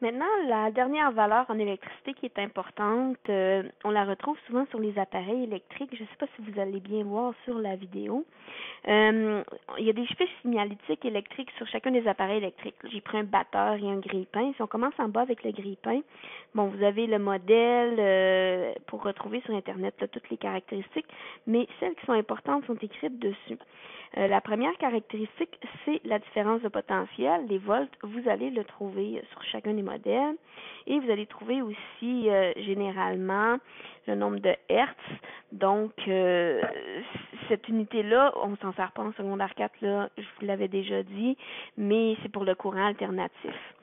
Maintenant, la dernière valeur en électricité qui est importante, on la retrouve souvent sur les appareils électriques. Je ne sais pas si vous allez bien voir sur la vidéo. Il y a des fiches signalétiques électriques sur chacun des appareils électriques. J'ai pris un batteur et un grille-pain. Si on commence en bas avec le grille-pain, bon, vous avez le modèle pour retrouver sur Internet là, toutes les caractéristiques, mais celles qui sont importantes sont écrites dessus. La première caractéristique, c'est la différence de potentiel. Les volts, vous allez le trouver sur chacun des modèles. Et vous allez trouver aussi généralement le nombre de Hertz. Donc, cette unité-là, on ne s'en sert pas en secondaire 4, là, je vous l'avais déjà dit, mais c'est pour le courant alternatif.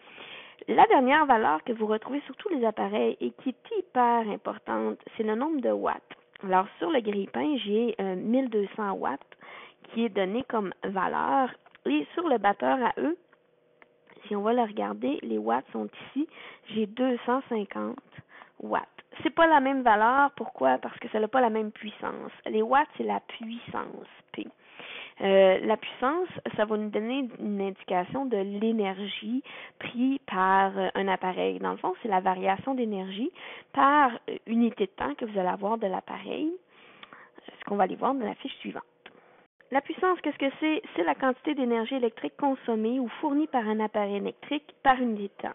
La dernière valeur que vous retrouvez sur tous les appareils et qui est hyper importante, c'est le nombre de watts. Alors, sur le grille-pain, j'ai 1200 watts qui est donné comme valeur. Et sur le batteur à eux, si on va le regarder, les watts sont ici. J'ai 250 watts. C'est pas la même valeur. Pourquoi? Parce que ça n'a pas la même puissance. Les watts, c'est la puissance P. La puissance, ça va nous donner une indication de l'énergie prise par un appareil. Dans le fond, c'est la variation d'énergie par unité de temps que vous allez avoir de l'appareil, ce qu'on va aller voir dans la fiche suivante. La puissance, qu'est-ce que c'est? C'est la quantité d'énergie électrique consommée ou fournie par un appareil électrique par unité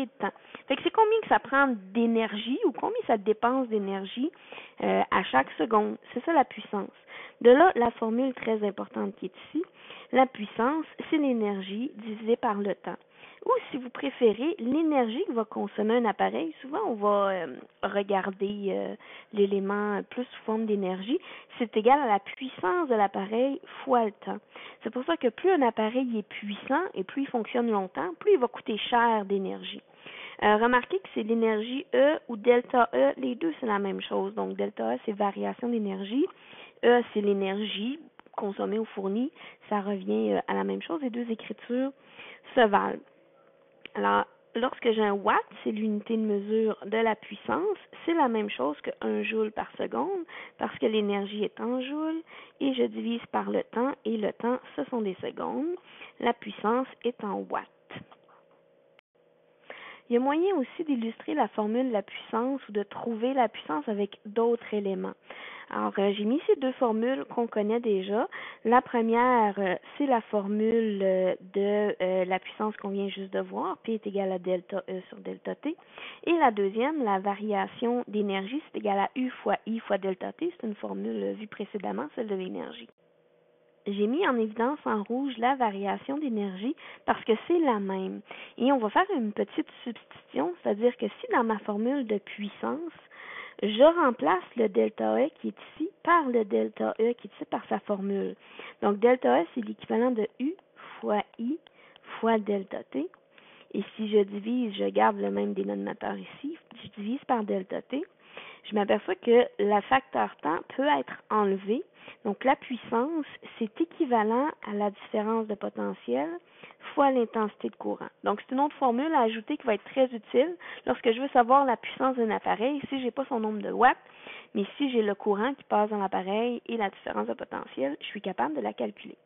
de temps. Fait que c'est combien que ça prend d'énergie ou combien ça dépense d'énergie à chaque seconde. C'est ça la puissance. De là, la formule très importante qui est ici. La puissance, c'est l'énergie divisée par le temps. Ou si vous préférez, l'énergie que va consommer un appareil, souvent on va regarder l'élément plus sous forme d'énergie, c'est égal à la puissance de l'appareil fois le temps. C'est pour ça que plus un appareil est puissant et plus il fonctionne longtemps, plus il va coûter cher d'énergie. Remarquez que c'est l'énergie E ou delta E, les deux c'est la même chose. Donc delta E c'est variation d'énergie, E c'est l'énergie consommée ou fournie, ça revient à la même chose, les deux écritures se valent. Alors, lorsque j'ai un watt, c'est l'unité de mesure de la puissance, c'est la même chose que 1 joule par seconde, parce que l'énergie est en joules, et je divise par le temps, et le temps, ce sont des secondes. La puissance est en watts. Il y a moyen aussi d'illustrer la formule de la puissance ou de trouver la puissance avec d'autres éléments. Alors, j'ai mis ces deux formules qu'on connaît déjà. La première, c'est la formule de la puissance qu'on vient juste de voir. P est égal à delta E sur delta T. Et la deuxième, la variation d'énergie, c'est égal à U fois I fois delta T. C'est une formule vue précédemment, celle de l'énergie. J'ai mis en évidence en rouge la variation d'énergie parce que c'est la même. Et on va faire une petite substitution, c'est-à-dire que si dans ma formule de puissance, je remplace le delta E qui est ici par le delta E qui est ici par sa formule. Donc delta E, c'est l'équivalent de U fois I fois delta T. Et si je divise, je garde le même dénominateur ici, je divise par delta T. Je m'aperçois que le facteur temps peut être enlevé. Donc, la puissance, c'est équivalent à la différence de potentiel fois l'intensité de courant. Donc, c'est une autre formule à ajouter qui va être très utile lorsque je veux savoir la puissance d'un appareil. Si je n'ai pas son nombre de watts, mais si j'ai le courant qui passe dans l'appareil et la différence de potentiel, je suis capable de la calculer.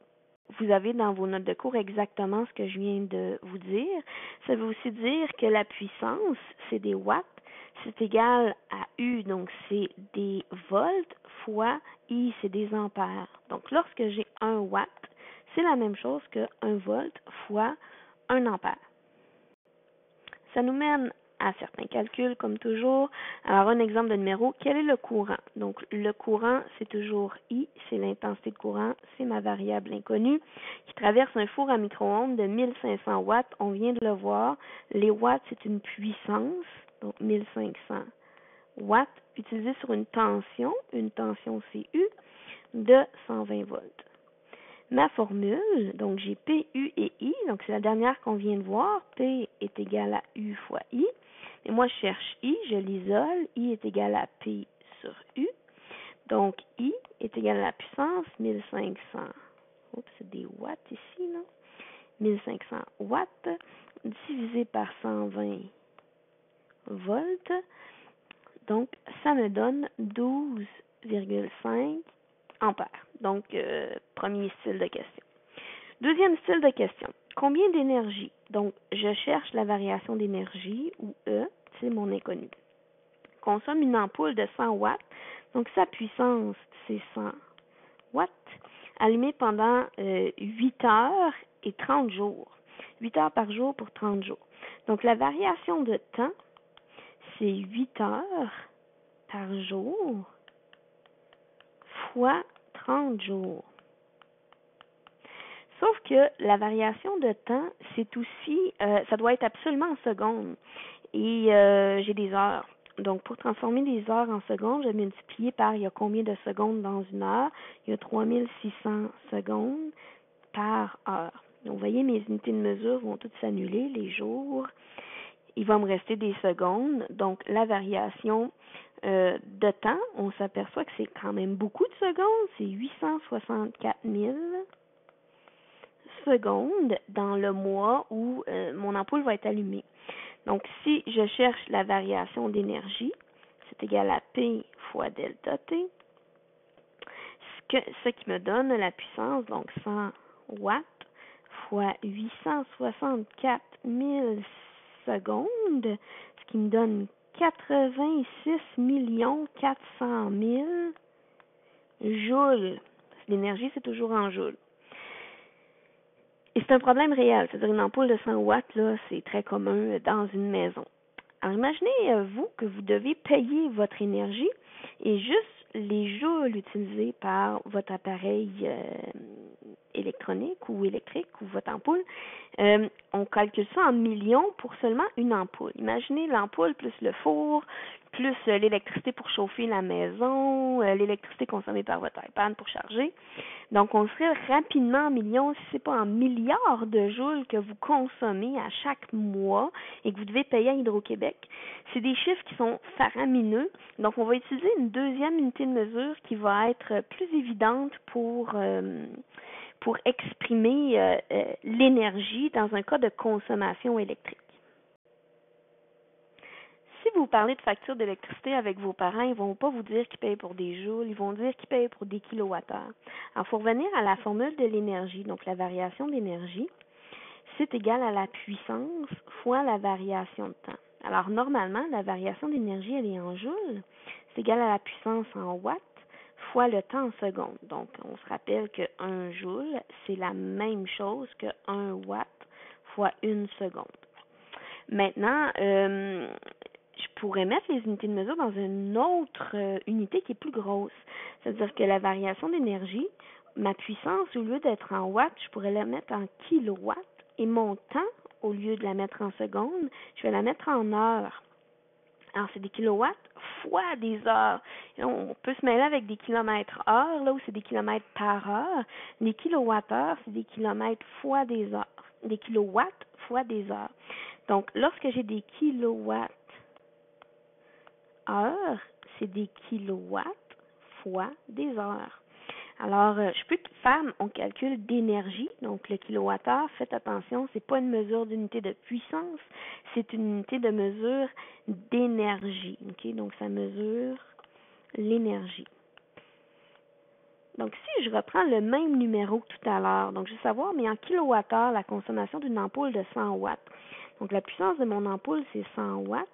Vous avez dans vos notes de cours exactement ce que je viens de vous dire. Ça veut aussi dire que la puissance, c'est des watts, c'est égal à U, donc c'est des volts, fois I, c'est des ampères. Donc, lorsque j'ai 1 watt, c'est la même chose que 1 volt fois 1 ampère. Ça nous mène à certains calculs, comme toujours. Alors, un exemple de numéro, quel est le courant? Donc, le courant, c'est toujours I, c'est l'intensité de courant, c'est ma variable inconnue, qui traverse un four à micro-ondes de 1500 watts. On vient de le voir. Les watts, c'est une puissance, donc 1500 watts, utilisée sur une tension CU, de 120 volts. Ma formule, donc j'ai P, U et I, donc c'est la dernière qu'on vient de voir. P est égal à U fois I. Et moi, je cherche I, je l'isole. I est égal à P sur U. Donc, I est égal à la puissance 1500. Oups, c'est des watts ici, non? 1500 watts divisé par 120 volts. Donc, ça me donne 12,5 ampères. Donc, premier style de question. Deuxième style de question. combien d'énergie? Donc, je cherche la variation d'énergie, ou E, c'est mon inconnu. Consomme une ampoule de 100 watts, donc sa puissance, c'est 100 watts, allumée pendant 8 heures et 30 jours. 8 heures par jour pour 30 jours. Donc, la variation de temps, c'est 8 heures par jour fois 30 jours. Sauf que la variation de temps, c'est aussi, ça doit être absolument en secondes. Et j'ai des heures. Donc, pour transformer des heures en secondes, je vais multiplier par il y a combien de secondes dans une heure. Il y a 3600 secondes par heure. Donc, vous voyez, mes unités de mesure vont toutes s'annuler, les jours. Il va me rester des secondes. Donc, la variation de temps, on s'aperçoit que c'est quand même beaucoup de secondes. C'est 864 000 secondes dans le mois où mon ampoule va être allumée. Donc, si je cherche la variation d'énergie, c'est égal à P fois delta T, ce qui me donne la puissance, donc 100 watts fois 864 000 secondes, ce qui me donne 86 400 000 joules. L'énergie, c'est toujours en joules. Et c'est un problème réel, c'est-à-dire une ampoule de 100 watts, là, c'est très commun dans une maison. Alors imaginez, vous, que vous devez payer votre énergie et juste les joules utilisés par votre appareil électronique ou électrique ou votre ampoule, on calcule ça en millions pour seulement une ampoule. Imaginez l'ampoule plus le four, plus l'électricité pour chauffer la maison, l'électricité consommée par votre iPad pour charger. Donc, on serait rapidement en millions, si ce n'est pas en milliards de joules que vous consommez à chaque mois et que vous devez payer à Hydro-Québec. C'est des chiffres qui sont faramineux. Donc, on va utiliser une deuxième unité de mesure qui va être plus évidente pour exprimer l'énergie dans un cas de consommation électrique. Si vous parlez de facture d'électricité avec vos parents, ils ne vont pas vous dire qu'ils payent pour des joules, ils vont dire qu'ils payent pour des kilowattheures. Alors, il faut revenir à la formule de l'énergie. Donc, la variation d'énergie, c'est égal à la puissance fois la variation de temps. Alors, normalement, la variation d'énergie, elle est en joules. C'est égal à la puissance en watts fois le temps en secondes. Donc, on se rappelle que 1 joule, c'est la même chose que 1 watt fois 1 seconde. Maintenant, je pourrais mettre les unités de mesure dans une autre unité qui est plus grosse. C'est-à-dire que la variation d'énergie, ma puissance, au lieu d'être en watts, je pourrais la mettre en kilowatts. Et mon temps, au lieu de la mettre en secondes, je vais la mettre en heures. Alors, c'est des kilowatts fois des heures. Et on peut se mêler avec des kilomètres heure, là où c'est des kilomètres par heure. Les kilowattheures, c'est des kilomètres fois des heures. Des kilowatts fois des heures. Donc, lorsque j'ai des kilowatts heure, c'est des kilowatts fois des heures. Alors, je peux faire mon calcul d'énergie. Donc, le kilowattheure, faites attention, c'est pas une mesure d'unité de puissance, c'est une unité de mesure d'énergie. Okay? Donc, ça mesure l'énergie. Donc, si je reprends le même numéro que tout à l'heure, donc je vais savoir, mais en kilowattheure, la consommation d'une ampoule de 100 watts. Donc, la puissance de mon ampoule, c'est 100 watts.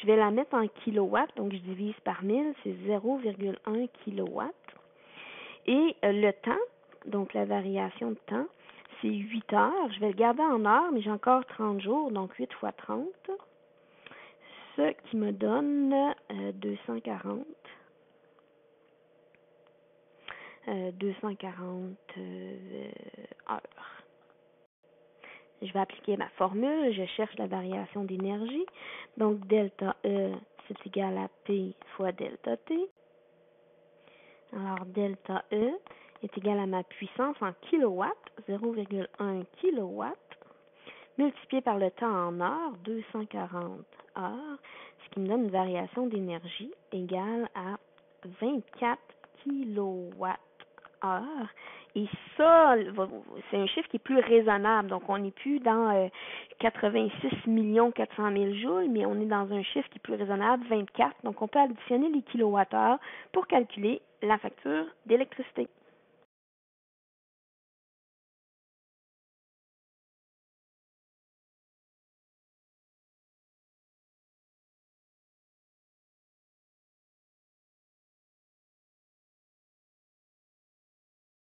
Je vais la mettre en kilowatts, donc je divise par 1000, c'est 0,1 kilowatts. Et le temps, donc la variation de temps, c'est 8 heures. Je vais le garder en heures, mais j'ai encore 30 jours, donc 8 fois 30, ce qui me donne 240. 240 heures. Je vais appliquer ma formule, je cherche la variation d'énergie. Donc, delta E, c'est égal à P fois delta T. Alors, delta E est égal à ma puissance en kilowatts, 0,1 kilowatt, multiplié par le temps en heures, 240 heures, ce qui me donne une variation d'énergie égale à 24 kilowatts heure. Et ça, c'est un chiffre qui est plus raisonnable. Donc, on n'est plus dans 86 400 000 joules, mais on est dans un chiffre qui est plus raisonnable, 24. Donc, on peut additionner les kilowattheures pour calculer la facture d'électricité.